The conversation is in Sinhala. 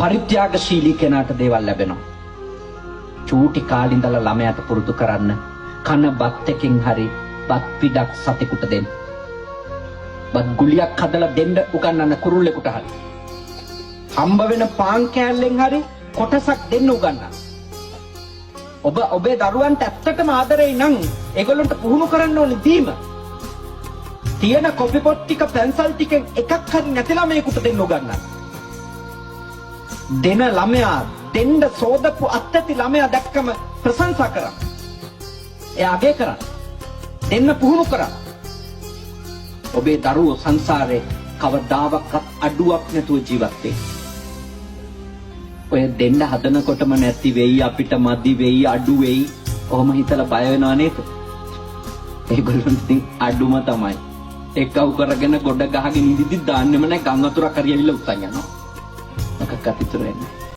පරිත්‍යාගශීලී කෙනාට දේවල් ලැබෙනවා. චූටි කාලේ ඉඳලා ළමයාට පුරුදු කරන්න කන බත් එකකින් හරි බත් පිටක් සතෙකුට දෙන්න. බත් ගුලියක් හදලා දෙන්න උගන්වන්න කුරුල්ලෙකුට හරි. හම්බ වෙන පාන් කෑල්ලෙන් හරි කොටසක් දෙන්න උගන්වන්න. ඔබ ඔබේ දරුවන්ට ඇත්තටම ආදරෙයි නම් ඒගොල්ලන්ට පුහුණු කරන්න ඕනේ දීම. තියෙන කොපි පොත් ටික පැන්සල් ටිකෙන් එකක් හරි නැති ළමයෙකුට දෙන්න උගන්වන්න. දෙන ළමයා දෙන්න සෝදපු අත්‍යති ළමයා දැක්කම ප්‍රශංසා කරන්න. එයා අගය කරන්න. දෙන්න පුහුණු කරන්න. ඔබේ දරුවෝ සංසාරේ කවදාවත් අඩුවක් නැතුව ජීවත් වෙයි. ඔය දෙන්න හදනකොටම නැති වෙයි, අපිට මදි වෙයි, අඩු වෙයි. ඔහොම හිතලා බය වෙනව නේද? ඒගොල්ලන්ට ඉතින් අඩුම තමයි. එක්කව කරගෙන ගොඩ ගහගෙන ඉඳිද්දි දාන්නෙම නැහැ, ගම් වතුරක් හරි ඇවිල්ලා උස්සන් යනවා. මොකක්වත් ඉතුරු වෙන්නේ නැහැ.